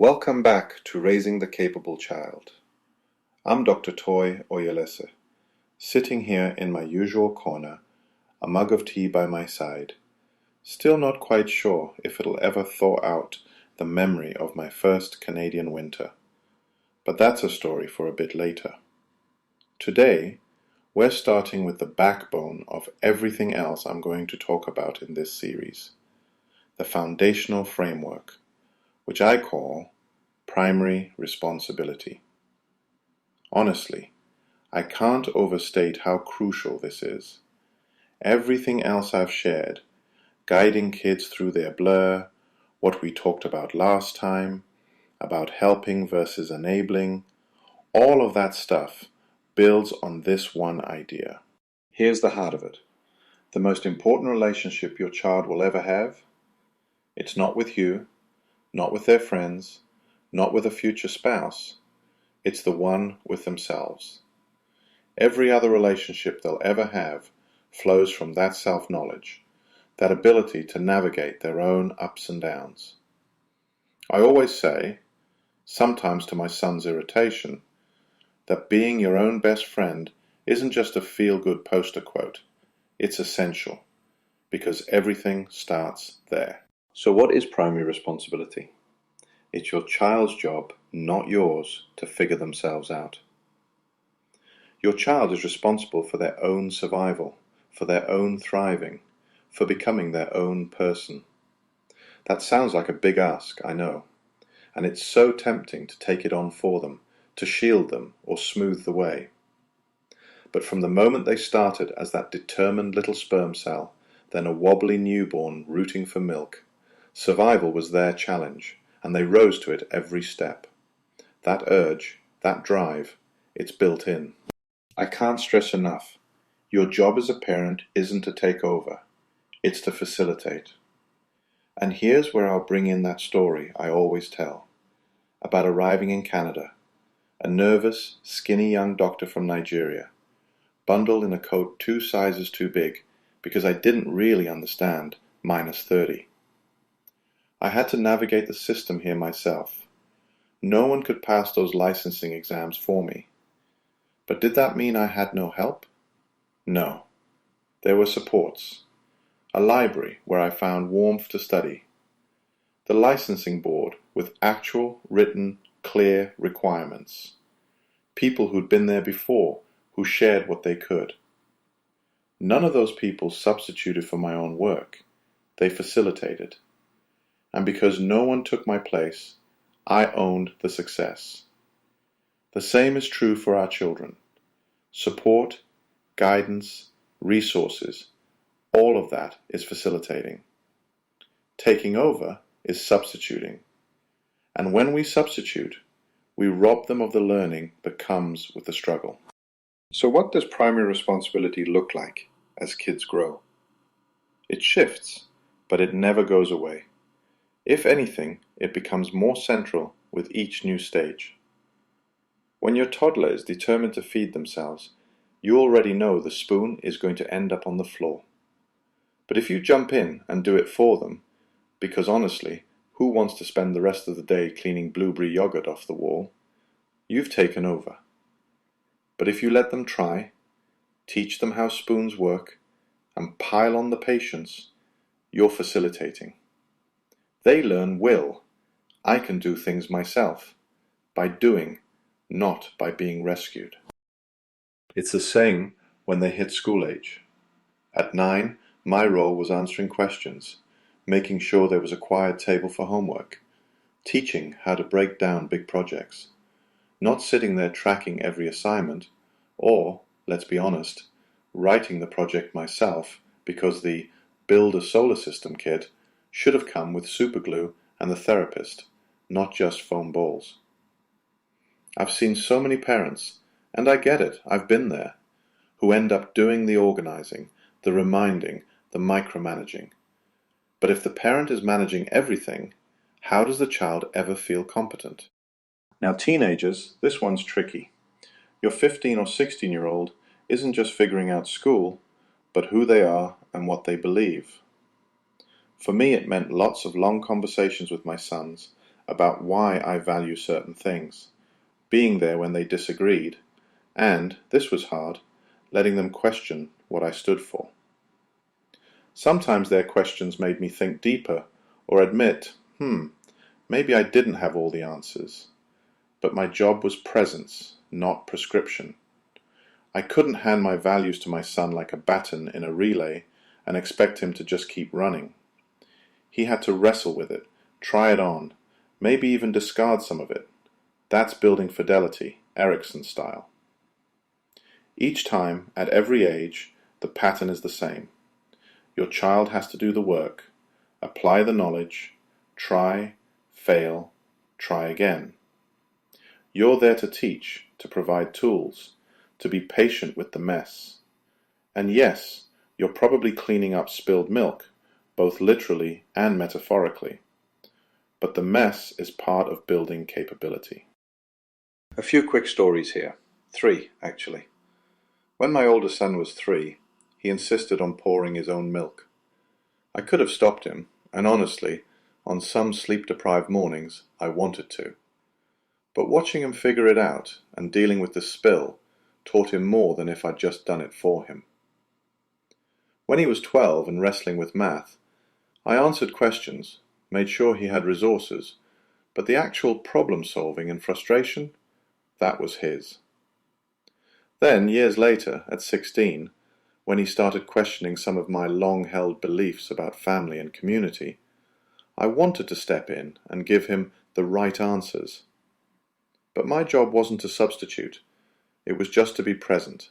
Welcome back to Raising the Capable Child. I'm Dr. Toye Oyelese, sitting here in my usual corner, a mug of tea by my side, still not quite sure if it'll ever thaw out the memory of my first Canadian winter. But that's a story for a bit later. Today, we're starting with the backbone of everything else I'm going to talk about in this series, the foundational framework, which I call primary responsibility. Honestly, I can't overstate how crucial this is. Everything else I've shared, guiding kids through their blur, what we talked about last time, about helping versus enabling, all of that stuff builds on this one idea. Here's the heart of it. The most important relationship your child will ever have, it's not with you, not with their friends, not with a future spouse. It's the one with themselves. Every other relationship they'll ever have flows from that self-knowledge, that ability to navigate their own ups and downs. I always say, sometimes to my son's irritation, that being your own best friend isn't just a feel-good poster quote. It's essential, because everything starts there. So what is primary responsibility? It's your child's job, not yours, to figure themselves out. Your child is responsible for their own survival, for their own thriving, for becoming their own person. That sounds like a big ask, I know, and it's so tempting to take it on for them, to shield them or smooth the way. But from the moment they started as that determined little sperm cell, then a wobbly newborn rooting for milk, survival was their challenge, and they rose to it every step. That urge, that drive, it's built in. I can't stress enough, your job as a parent isn't to take over, it's to facilitate. And here's where I'll bring in that story I always tell, about arriving in Canada, a nervous, skinny young doctor from Nigeria, bundled in a coat 2 sizes too big because I didn't really understand -30. I had to navigate the system here myself. No one could pass those licensing exams for me. But did that mean I had no help? No. There were supports. A library where I found warmth to study. The licensing board with actual, written, clear requirements. People who'd been there before, who shared what they could. None of those people substituted for my own work. They facilitated. And because no one took my place, I owned the success. The same is true for our children. Support, guidance, resources, all of that is facilitating. Taking over is substituting. And when we substitute, we rob them of the learning that comes with the struggle. So what does primary responsibility look like as kids grow? It shifts, but it never goes away. If anything, it becomes more central with each new stage. When your toddler is determined to feed themselves, you already know the spoon is going to end up on the floor. But if you jump in and do it for them, because honestly, who wants to spend the rest of the day cleaning blueberry yogurt off the wall? You've taken over. But if you let them try, teach them how spoons work, and pile on the patience, you're facilitating. They learn will. I can do things myself, by doing, not by being rescued. It's the same when they hit school age. At 9, my role was answering questions, making sure there was a quiet table for homework, teaching how to break down big projects, not sitting there tracking every assignment, or, let's be honest, writing the project myself because the Build a Solar System kit should have come with superglue and the therapist, not just foam balls. I've seen so many parents, and I get it, I've been there, who end up doing the organizing, the reminding, the micromanaging. But if the parent is managing everything, how does the child ever feel competent? Now teenagers, this one's tricky. Your 15 or 16-year-old isn't just figuring out school, but who they are and what they believe. For me, it meant lots of long conversations with my sons about why I value certain things, being there when they disagreed, and, this was hard, letting them question what I stood for. Sometimes their questions made me think deeper or admit, maybe I didn't have all the answers. But my job was presence, not prescription. I couldn't hand my values to my son like a baton in a relay and expect him to just keep running. He had to wrestle with it, try it on, maybe even discard some of it. That's building fidelity, Erickson style. Each time, at every age, the pattern is the same. Your child has to do the work, apply the knowledge, try, fail, try again. You're there to teach, to provide tools, to be patient with the mess. And yes, you're probably cleaning up spilled milk, both literally and metaphorically. But the mess is part of building capability. A few quick stories here. 3, actually. When my older son was 3, he insisted on pouring his own milk. I could have stopped him, and honestly, on some sleep-deprived mornings, I wanted to. But watching him figure it out and dealing with the spill taught him more than if I'd just done it for him. When he was 12 and wrestling with math, I answered questions, made sure he had resources, but the actual problem-solving and frustration, that was his. Then, years later, at 16, when he started questioning some of my long-held beliefs about family and community, I wanted to step in and give him the right answers. But my job wasn't to substitute, it was just to be present,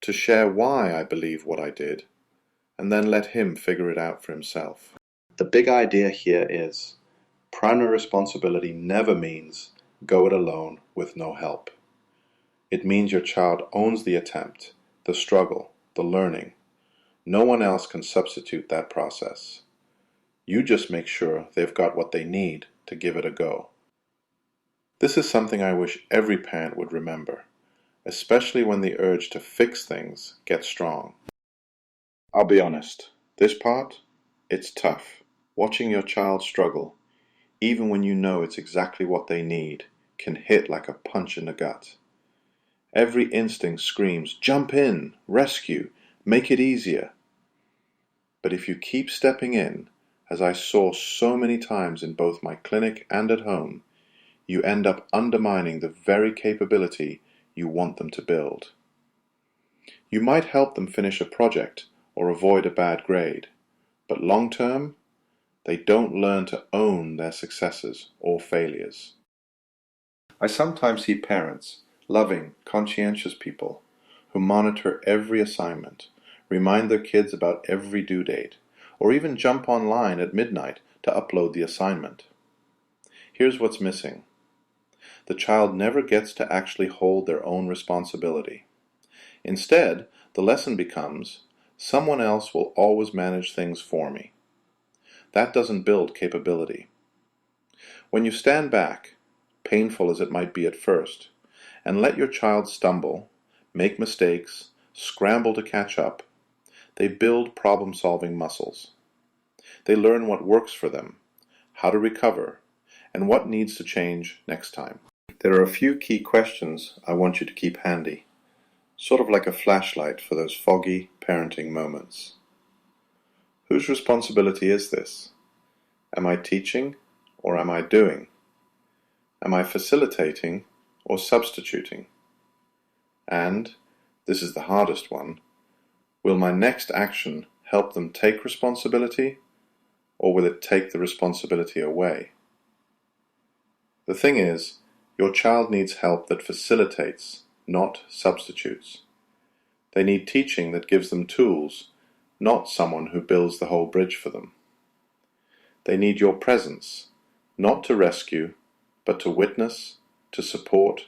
to share why I believe what I did, and then let him figure it out for himself. The big idea here is, primary responsibility never means go it alone with no help. It means your child owns the attempt, the struggle, the learning. No one else can substitute that process. You just make sure they've got what they need to give it a go. This is something I wish every parent would remember, especially when the urge to fix things gets strong. I'll be honest, this part, it's tough. Watching your child struggle, even when you know it's exactly what they need, can hit like a punch in the gut. Every instinct screams, jump in, rescue, make it easier. But if you keep stepping in, as I saw so many times in both my clinic and at home, you end up undermining the very capability you want them to build. You might help them finish a project or avoid a bad grade, but long term, they don't learn to own their successes or failures. I sometimes see parents, loving, conscientious people, who monitor every assignment, remind their kids about every due date, or even jump online at midnight to upload the assignment. Here's what's missing. The child never gets to actually hold their own responsibility. Instead, the lesson becomes, someone else will always manage things for me. That doesn't build capability. When you stand back, painful as it might be at first, and let your child stumble, make mistakes, scramble to catch up, they build problem-solving muscles. They learn what works for them, how to recover, and what needs to change next time. There are a few key questions I want you to keep handy, sort of like a flashlight for those foggy parenting moments. Whose responsibility is this? Am I teaching or am I doing? Am I facilitating or substituting? And, this is the hardest one, will my next action help them take responsibility, or will it take the responsibility away? The thing is, your child needs help that facilitates, not substitutes. They need teaching that gives them tools, not someone who builds the whole bridge for them. They need your presence, not to rescue, but to witness, to support,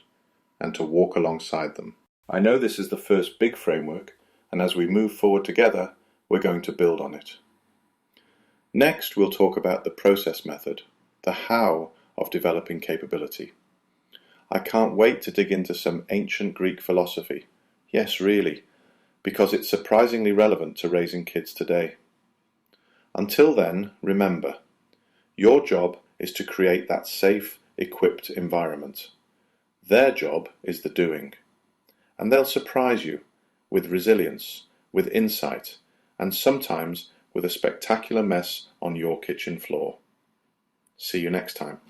and to walk alongside them. I know this is the first big framework, and as we move forward together, we're going to build on it. Next, we'll talk about the process method, the how of developing capability. I can't wait to dig into some ancient Greek philosophy. Yes, really, because it's surprisingly relevant to raising kids today. Until then, remember, your job is to create that safe, equipped environment. Their job is the doing. And they'll surprise you with resilience, with insight, and sometimes with a spectacular mess on your kitchen floor. See you next time.